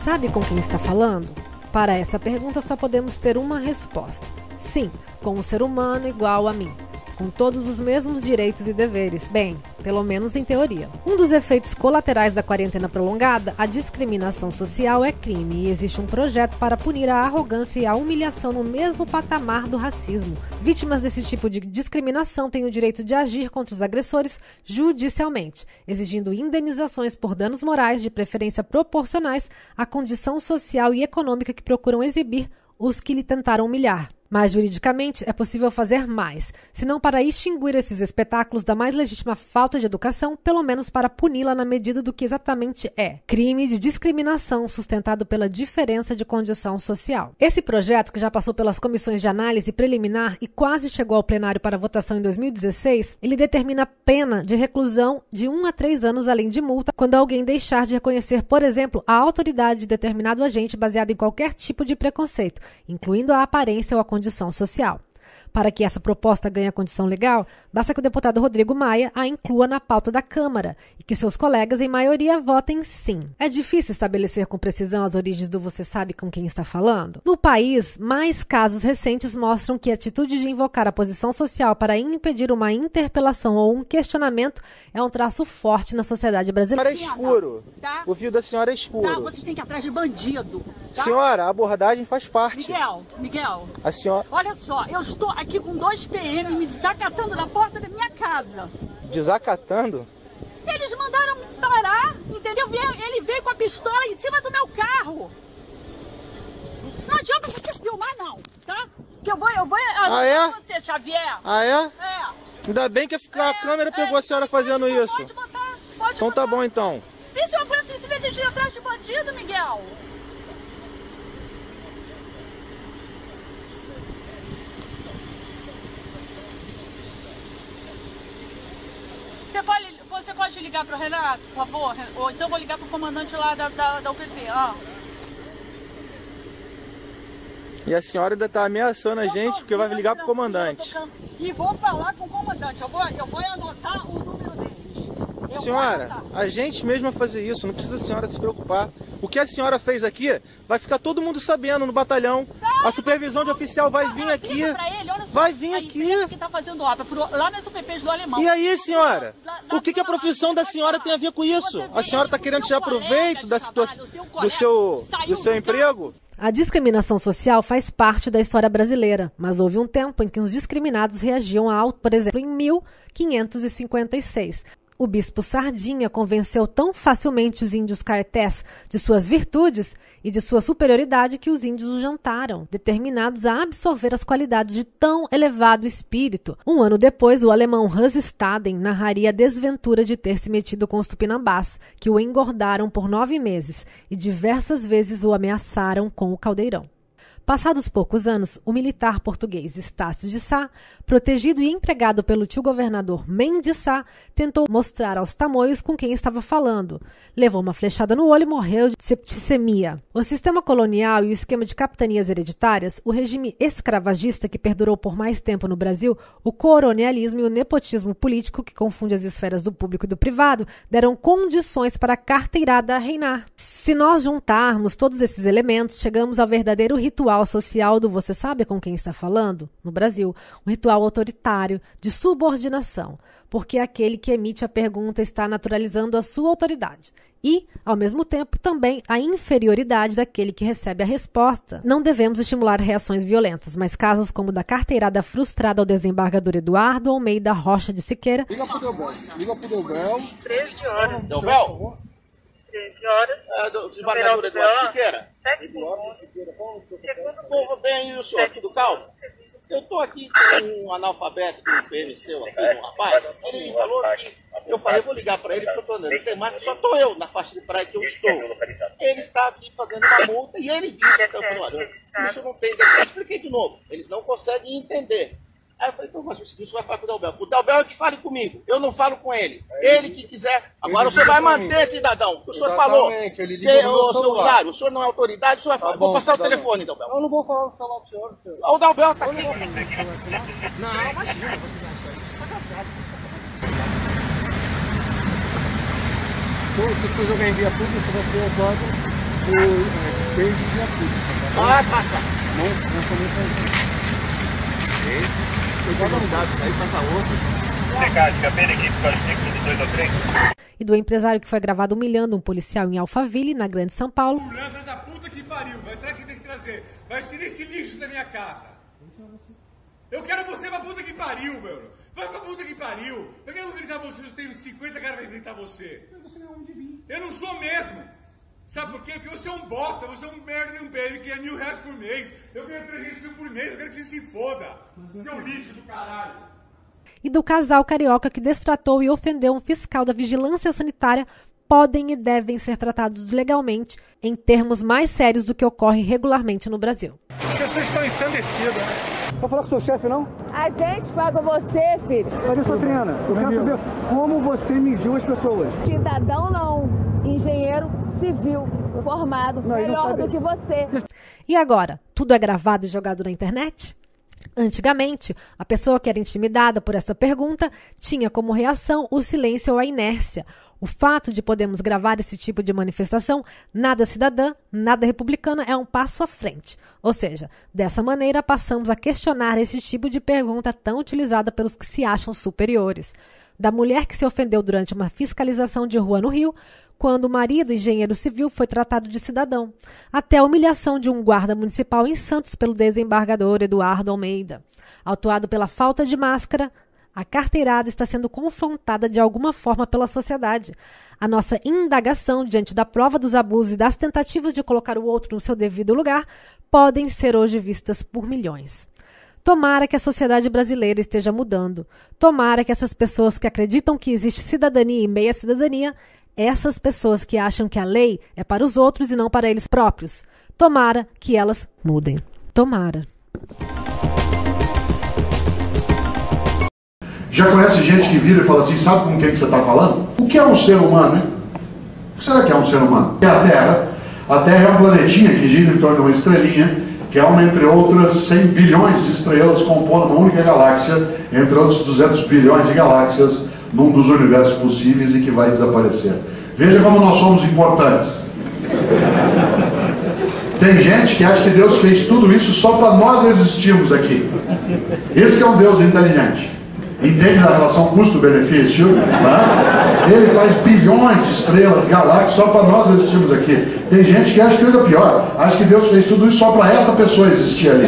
Sabe com quem está falando? Para essa pergunta só podemos ter uma resposta. Sim, com um ser humano igual a mim, com todos os mesmos direitos e deveres. Bem, pelo menos em teoria. Um dos efeitos colaterais da quarentena prolongada, a discriminação social, é crime e existe um projeto para punir a arrogância e a humilhação no mesmo patamar do racismo. Vítimas desse tipo de discriminação têm o direito de agir contra os agressores judicialmente, exigindo indenizações por danos morais, de preferência proporcionais à condição social e econômica que procuram exibir os que lhe tentaram humilhar. Mas, juridicamente, é possível fazer mais, se não para extinguir esses espetáculos da mais legítima falta de educação, pelo menos para puni-la na medida do que exatamente é: crime de discriminação sustentado pela diferença de condição social. Esse projeto, que já passou pelas comissões de análise preliminar e quase chegou ao plenário para votação em 2016, ele determina pena de reclusão de 1 a 3 anos, além de multa, quando alguém deixar de reconhecer, por exemplo, a autoridade de determinado agente baseado em qualquer tipo de preconceito, incluindo a aparência ou a condição social. Para que essa proposta ganhe a condição legal, basta que o deputado Rodrigo Maia a inclua na pauta da Câmara e que seus colegas, em maioria, votem sim. É difícil estabelecer com precisão as origens do "você sabe com quem está falando"? No país, mais casos recentes mostram que a atitude de invocar a posição social para impedir uma interpelação ou um questionamento é um traço forte na sociedade brasileira. É escuro. Tá? O fio da senhora é escuro. Tá, vocês têm que ir atrás de bandido. Tá? Senhora, a abordagem faz parte. Miguel, a senhora... olha só, eu estou aqui com 2 PM me desacatando na porta da minha casa. Desacatando? Eles mandaram parar, entendeu? Ele veio com a pistola em cima do meu carro. Não adianta você filmar, não, tá? Que eu vou você, Xavier. Ah, é? É. Ainda bem que a câmera pegou a senhora fazendo isso. Pode botar. Então tá bom, então. E se eu aguento esse vez de ir atrás de bandido, Miguel? Você pode ligar para o Renato, por favor? Ou então vou ligar para o comandante lá da UPP. E a senhora ainda tá ameaçando a gente porque vai ligar pro comandante. E vou falar com o comandante. Eu vou anotar o número deles. Senhora, a gente mesmo vai fazer isso. Não precisa a senhora se preocupar. O que a senhora fez aqui vai ficar todo mundo sabendo no batalhão. A supervisão de oficial vai vir aqui. Vai vir aqui. Que tá fazendo obra lá nas UPPs do Alemão. E aí, senhora? O que a profissão da senhora tem a ver com isso? A senhora está querendo tirar proveito da situação do seu emprego? A discriminação social faz parte da história brasileira, mas houve um tempo em que os discriminados reagiam por exemplo, em 1556. O bispo Sardinha convenceu tão facilmente os índios caetés de suas virtudes e de sua superioridade que os índios o jantaram, determinados a absorver as qualidades de tão elevado espírito. Um ano depois, o alemão Hans Staden narraria a desventura de ter se metido com os tupinambás, que o engordaram por 9 meses e diversas vezes o ameaçaram com o caldeirão. Passados poucos anos, o militar português Estácio de Sá, protegido e empregado pelo tio-governador Mendes Sá, tentou mostrar aos tamoios com quem estava falando. Levou uma flechada no olho e morreu de septicemia. O sistema colonial e o esquema de capitanias hereditárias, o regime escravagista que perdurou por mais tempo no Brasil, o colonialismo e o nepotismo político que confunde as esferas do público e do privado, deram condições para a carteirada reinar. Se nós juntarmos todos esses elementos, chegamos ao verdadeiro ritual social do "você sabe com quem está falando" no Brasil, um ritual autoritário de subordinação, porque aquele que emite a pergunta está naturalizando a sua autoridade e, ao mesmo tempo, também a inferioridade daquele que recebe a resposta. Não devemos estimular reações violentas, mas casos como o da carteirada frustrada ao desembargador Eduardo Almeida Rocha de Siqueira. Liga pro Delbel. 13 horas. Delbel? 13 horas. Do desembargador Eduardo Siqueira? 7 segundos. Tudo bem, e o senhor? Tudo calmo? Eu estou aqui com um analfabeto do PMC aqui, um rapaz. Ele falou que... Eu falei, vou ligar para ele, porque eu estou andando sem máquina, só estou eu na faixa de praia que eu estou. Ele está aqui fazendo uma multa e ele disse que eu falei, olha, isso não tem... Eu expliquei de novo, eles não conseguem entender. Aí eu falei, então, mas o seguinte, você vai falar com o Delbel. O Delbel é que fale comigo, eu não falo com ele. Ele que quiser. Agora o senhor vai manter, cidadão. O senhor falou. O senhor não é autoridade, o senhor vai falar. Vou passar o telefone, Delbel. Eu não vou falar no celular do senhor. O Delbel está aqui. Não, imagina, você se você jogar em via pública, você vai ser o despejo de acordo. Ah, tá. Não também faz. Eu já não dá, aí passa outro. E do empresário que foi gravado humilhando um policial em Alphaville, na Grande São Paulo. Traz a puta que pariu, vai entrar aqui, tem que trazer. Vai tirar esse lixo da minha casa. Eu quero você pra puta que pariu, meu. Vai pra puta que pariu. Por que eu vou gritar você? Eu tenho 50 caras pra gritar você. Eu não sou mesmo. Sabe por quê? Porque você é um bosta, você é um merda de um PM que é R$1.000 por mês. Eu ganho 300 mil por mês, eu quero que você se foda. Seu lixo do caralho. E do casal carioca que destratou e ofendeu um fiscal da vigilância sanitária podem e devem ser tratados legalmente em termos mais sérios do que ocorre regularmente no Brasil. Porque vocês estão ensandecidos, né? Vai falar com o seu chefe, não? A gente paga você, filho. Cadê sua Triana? Eu quero saber como você mediu as pessoas. Cidadão não, engenheiro civil, formado, melhor do que você. E agora, tudo é gravado e jogado na internet? Antigamente, a pessoa que era intimidada por essa pergunta tinha como reação o silêncio ou a inércia. O fato de podermos gravar esse tipo de manifestação, nada cidadã, nada republicana, é um passo à frente. Ou seja, dessa maneira passamos a questionar esse tipo de pergunta tão utilizada pelos que se acham superiores. Da mulher que se ofendeu durante uma fiscalização de rua no Rio, quando o marido, engenheiro civil, foi tratado de cidadão, até a humilhação de um guarda municipal em Santos pelo desembargador Eduardo Almeida. Autuado pela falta de máscara, a carteirada está sendo confrontada de alguma forma pela sociedade. A nossa indagação diante da prova dos abusos e das tentativas de colocar o outro no seu devido lugar podem ser hoje vistas por milhões. Tomara que a sociedade brasileira esteja mudando. Tomara que essas pessoas que acreditam que existe cidadania e meia cidadania, essas pessoas que acham que a lei é para os outros e não para eles próprios, tomara que elas mudem. Tomara. Já conhece gente que vira e fala assim, sabe com quem que você está falando? O que é um ser humano, hein? O que será que é um ser humano? É a Terra. A Terra é um planetinha que gira em torno de uma estrelinha, que é uma, entre outras, 100 bilhões de estrelas compondo uma única galáxia, entre outros 200 bilhões de galáxias, num dos universos possíveis e que vai desaparecer. Veja como nós somos importantes. Tem gente que acha que Deus fez tudo isso só para nós existirmos aqui. Esse que é um Deus inteligente. Entende a relação custo-benefício? Tá? Ele faz bilhões de estrelas, galáxias, só para nós existirmos aqui. Tem gente que acha que coisa pior. Acha que Deus fez tudo isso só para essa pessoa existir ali.